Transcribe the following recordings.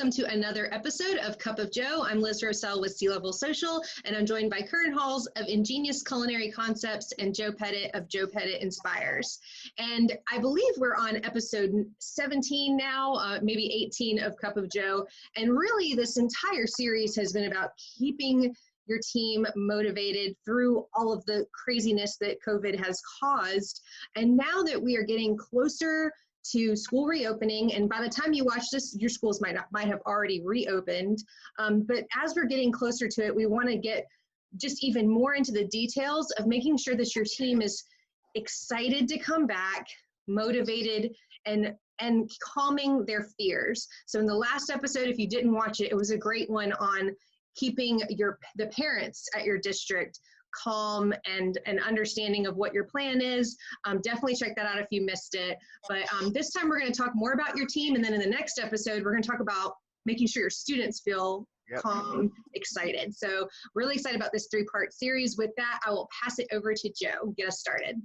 welcome to another episode of Cup of Joe. I'm Liz Roesel with Sea Level Social, and I'm joined by Kern Halls of Ingenious Culinary Concepts and Joe Pettit of Joe Pettit Inspires. And I believe we're on episode 17 now, maybe 18 of Cup of Joe. And really, this entire series has been about keeping your team motivated through all of the craziness that COVID has caused. And now that we are getting closer to school reopening, and by the time you watch this, your schools might have already reopened. But as we're getting closer to it, we want to get just even more into the details of making sure that your team is excited to come back, motivated, and calming their fears. So in the last episode, if you didn't watch it, it was a great one on keeping the parents at your district calm and understanding of what your plan is. Definitely check that out if you missed it. But this time we're going to talk more about your team. And then in the next episode, we're going to talk about making sure your students feel calm, excited. So really excited about this 3-part series. With that, I will pass it over to Joe. Get us started.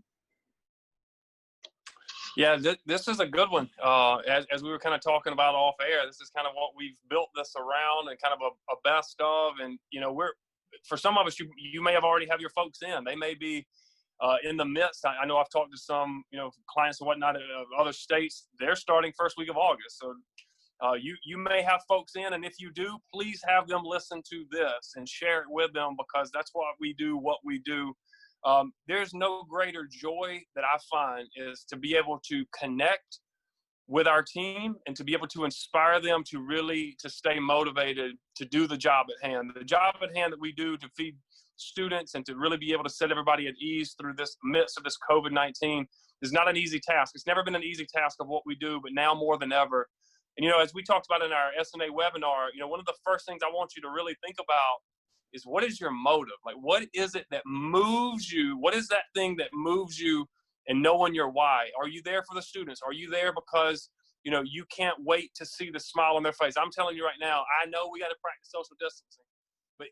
Yeah, this is a good one. As we were kind of talking about off air, this is kind of what we've built this around and kind of a best of. And, you know, for some of us, you may have already have your folks in. They may be in the midst. I know I've talked to some, clients and whatnot of other states. They're starting first week of August. So you may have folks in. And if you do, please have them listen to this and share it with them, because that's what we do. There's no greater joy that I find is to be able to connect with our team and to be able to inspire them to stay motivated to do the job at hand. The job at hand that we do to feed students and to really be able to set everybody at ease through this midst of this COVID-19 is not an easy task. It's never been an easy task of what we do, but now more than ever. And, as we talked about in our SNA webinar, one of the first things I want you to really think about is, what is your motive? Like, what is it that moves you? What is that thing that moves you and knowing your why? Are you there for the students? Are you there because, you can't wait to see the smile on their face? I'm telling you right now, I know we got to practice social distancing. But,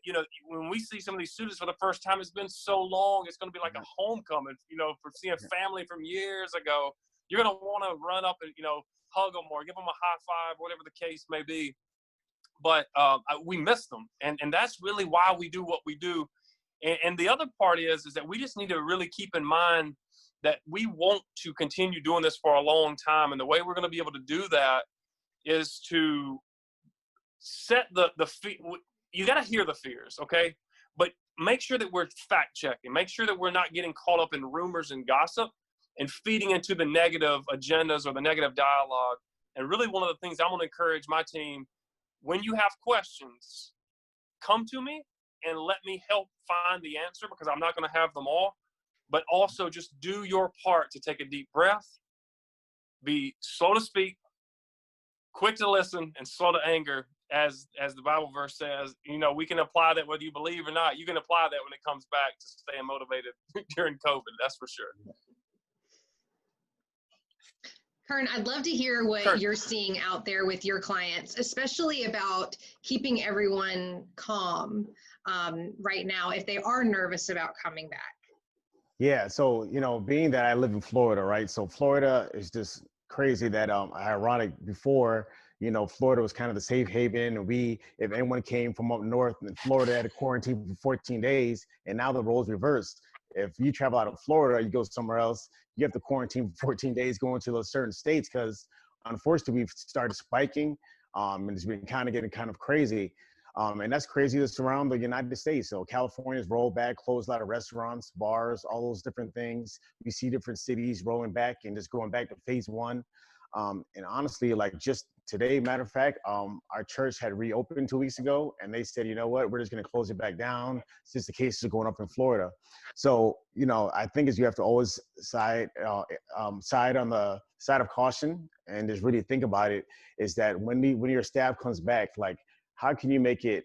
when we see some of these students for the first time, it's been so long. It's going to be like a homecoming, for seeing family from years ago. You're going to want to run up and, hug them or give them a high five, whatever the case may be. But we miss them. And that's really why we do what we do. And the other part is that we just need to really keep in mind that we want to continue doing this for a long time. And the way we're going to be able to do that is to set you got to hear the fears, okay? But make sure that we're fact checking. Make sure that we're not getting caught up in rumors and gossip and feeding into the negative agendas or the negative dialogue. And really one of the things I'm going to encourage my team, when you have questions, come to me and let me help find the answer, because I'm not going to have them all. But also just do your part to take a deep breath, be slow to speak, quick to listen, and slow to anger, as the Bible verse says. We can apply that whether you believe or not. You can apply that when it comes back to staying motivated during COVID, that's for sure. Kern, I'd love to hear what you're seeing out there with your clients, especially about keeping everyone calm right now if they are nervous about coming back. Yeah, so, being that I live in Florida, right? So Florida is just crazy that ironic before, Florida was kind of the safe haven. And if anyone came from up north in Florida, had to quarantine for 14 days. And now the roles reversed. If you travel out of Florida, you go somewhere else, you have to quarantine for 14 days going to those certain states, because unfortunately we've started spiking and it's been getting kind of crazy. And that's crazy that's around the United States. So California's rolled back, closed a lot of restaurants, bars, all those different things. We see different cities rolling back and just going back to phase 1. And honestly, like just today, matter of fact, our church had reopened 2 weeks ago, and they said, you know what, we're just going to close it back down since the cases are going up in Florida. So, I think you have to always side on the side of caution and just really think about it, is that when your staff comes back, like, how can you make it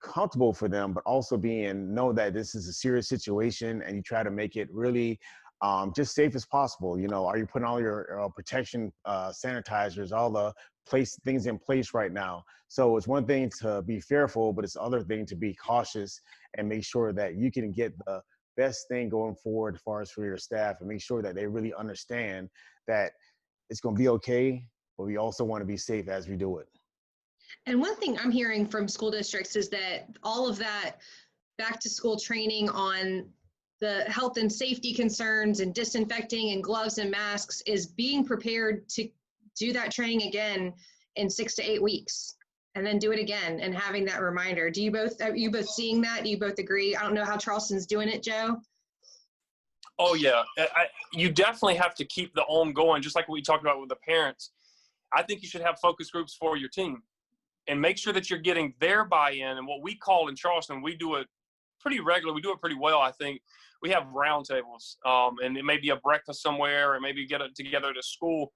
comfortable for them, but also know that this is a serious situation, and you try to make it really just safe as possible. Are you putting all your protection sanitizers, all the things in place right now? So it's one thing to be fearful, but it's the other thing to be cautious and make sure that you can get the best thing going forward as far as for your staff, and make sure that they really understand that it's going to be okay, but we also want to be safe as we do it. And one thing I'm hearing from school districts is that all of that back to school training on the health and safety concerns and disinfecting and gloves and masks is being prepared to do that training again in 6 to 8 weeks, and then do it again, and having that reminder. Are you both seeing that? Do you both agree? I don't know how Charleston's doing it, Joe. Oh yeah, you definitely have to keep the ongoing, just like what we talked about with the parents. I think you should have focus groups for your team and make sure that you're getting their buy-in. And what we call in Charleston, we do it pretty regularly. We do it pretty well, I think. We have roundtables, and it may be a breakfast somewhere, or maybe get it together at a school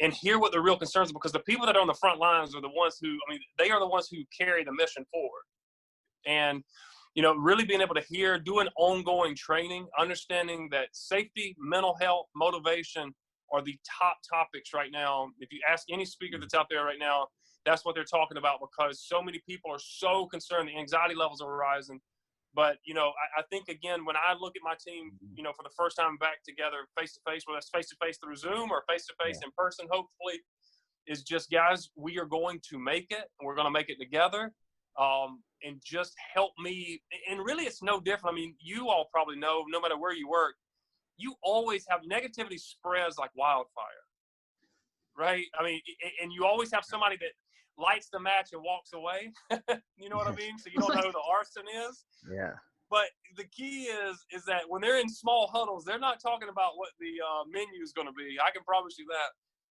and hear what the real concerns are, because the people that are on the front lines are the ones who, they are the ones who carry the mission forward. And, really being able to hear, doing ongoing training, understanding that safety, mental health, motivation are the top topics right now. If you ask any speaker that's out there right now, that's what they're talking about, because so many people are so concerned. The anxiety levels are rising. But, I think, again, when I look at my team, for the first time back together face-to-face, whether that's face-to-face through Zoom or face-to-face in person, hopefully, is just, guys, we are going to make it, and we're going to make it together. And just help me. And really, it's no different. You all probably know, no matter where you work, you always have negativity spreads like wildfire, right? And you always have somebody that lights the match and walks away. You know what I mean? So you don't know who the arson is. Yeah. But the key is that when they're in small huddles, they're not talking about what the menu is going to be. I can promise you that.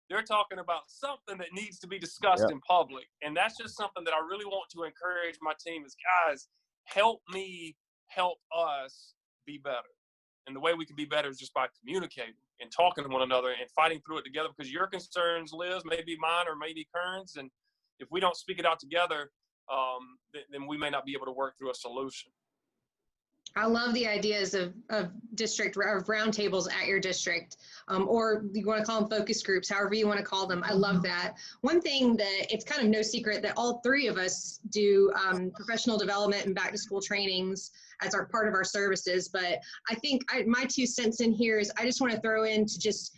They're talking about something that needs to be discussed in public. And that's just something that I really want to encourage my team is, guys, help me help us be better. And the way we can be better is just by communicating and talking to one another and fighting through it together, because your concerns, Liz, may be mine or maybe Kern's. And if we don't speak it out together, then we may not be able to work through a solution. I love the ideas of roundtables at your district, or you want to call them focus groups, however you want to call them. I love that. One thing that it's kind of no secret that all three of us do professional development and back to school trainings as our part of our services. But I think my 2 cents in here is I just want to throw in to just,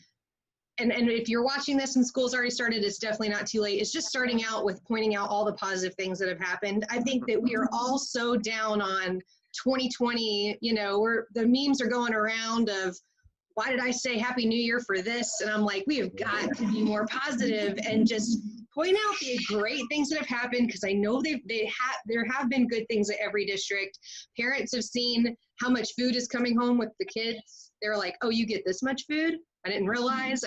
and if you're watching this and school's already started, it's definitely not too late. It's just starting out with pointing out all the positive things that have happened. I think that we are all so down on 2020, the memes are going around of, why did I say Happy New Year for this? And I'm like, we have got to be more positive and just point out the great things that have happened, because I know there have been good things at every district. Parents have seen how much food is coming home with the kids. They're like, oh, you get this much food? I didn't realize.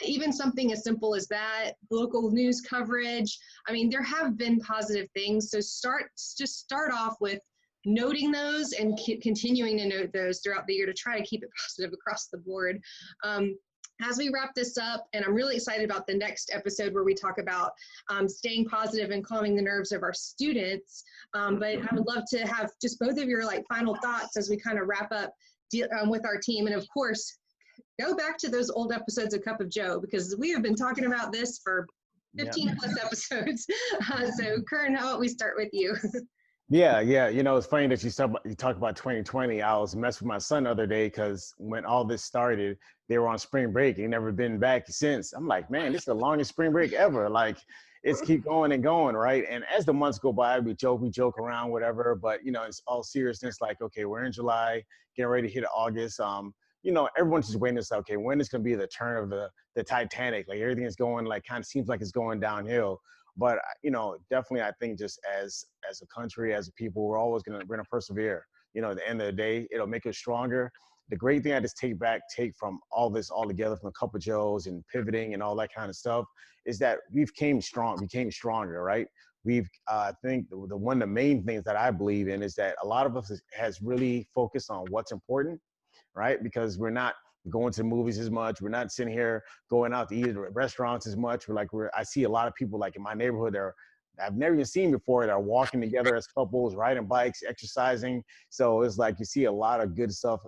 Even something as simple as that, local news coverage. There have been positive things. So start off with noting those and continuing to note those throughout the year to try to keep it positive across the board. As we wrap this up, and I'm really excited about the next episode where we talk about staying positive and calming the nerves of our students. But I would love to have just both of your final thoughts as we kind of wrap up with our team. And of course, go back to those old episodes of Cup of Joe, because we have been talking about this for 15 plus episodes. So Kern, how about we start with you? Yeah. It's funny that you talk about 2020. I was messing with my son the other day because when all this started, they were on spring break. They never been back since. I'm like, man, this is the longest spring break ever. It's keep going and going, right? And as the months go by, we joke around, whatever. But it's all seriousness. Okay, we're in July, getting ready to hit August. Everyone's just waiting to say, okay, when is going to be the turn of the Titanic? Everything is going kind of seems like it's going downhill. But, definitely I think just as a country, as a people, we're gonna persevere. At the end of the day, it'll make us stronger. The great thing I just take from all this all together, from a Cup of Joes and pivoting and all that kind of stuff, is that we became stronger, right? I think the one of the main things that I believe in is that a lot of us has really focused on what's important, right? Because we're not going to the movies as much. We're not sitting here going out to eat at restaurants as much. I see a lot of people in my neighborhood I've never even seen before that are walking together as couples, riding bikes, exercising. So it's you see a lot of good stuff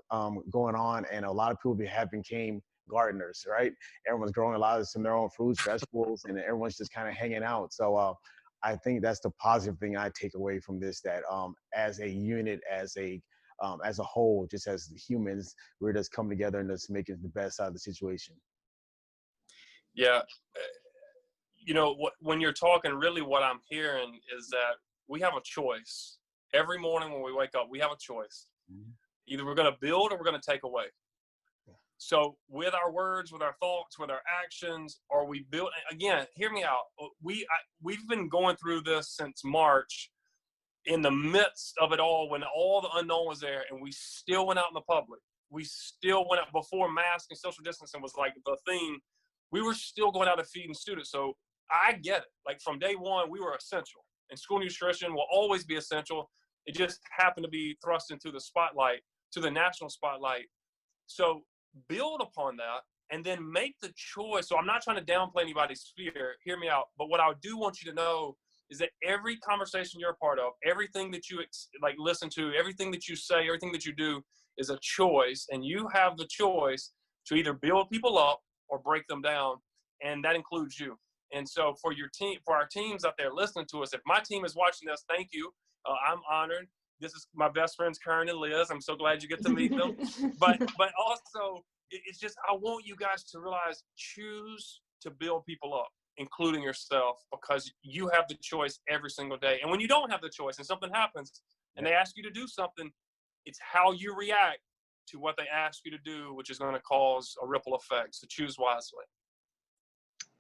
going on, and a lot of people became gardeners, right? Everyone's growing a lot of their own fruits, vegetables, and everyone's just kind of hanging out. So I think that's the positive thing I take away from this, that as a unit, as a whole, just as humans, we're just coming together and just making the best out of the situation. Yeah. when you're talking, really what I'm hearing is that we have a choice. Every morning when we wake up, we have a choice. Either we're going to build or we're going to take away. So with our words, with our thoughts, with our actions, are we build? Again, hear me out. We've been going through this since March, in the midst of it all, when all the unknown was there, and we still went out in the public. We still went out before mask and social distancing was like the thing. We were still going out and feeding students. So I get it. Like from day one, we were essential, and school nutrition will always be essential. It just happened to be thrust into the spotlight, to the national spotlight. So build upon that and then make the choice. So I'm not trying to downplay anybody's fear. Hear me out. But what I do want you to know is that every conversation you're a part of, everything that you listen to, everything that you say, everything that you do is a choice. And you have the choice to either build people up or break them down. And that includes you. And so for your team, for our teams out there listening to us, if my team is watching this, thank you. I'm honored. This is my best friends, Kern and Liz. I'm so glad you get to meet them. But also, it's just, I want you guys to realize, choose to build people up, including yourself, because you have the choice every single day. And when you don't have the choice and something happens and they ask you to do something, it's how you react to what they ask you to do, which is going to cause a ripple effect. So choose wisely.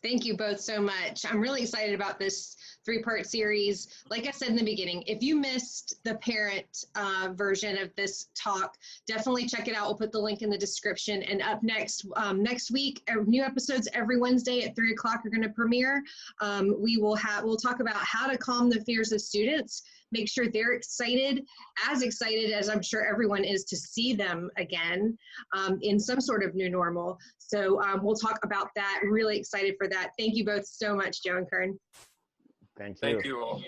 Thank you both so much. I'm really excited about this 3-part series. Like I said in the beginning, if you missed the parent version of this talk, definitely check it out. We'll put the link in the description. And up next week, new episodes every Wednesday at 3 o'clock are going to premiere. We'll talk about how to calm the fears of students, make sure they're excited as I'm sure everyone is to see them again in some sort of new normal. So we'll talk about that. Really excited for that. Thank you both so much, Joe and Kern. Thank you. Thank you all.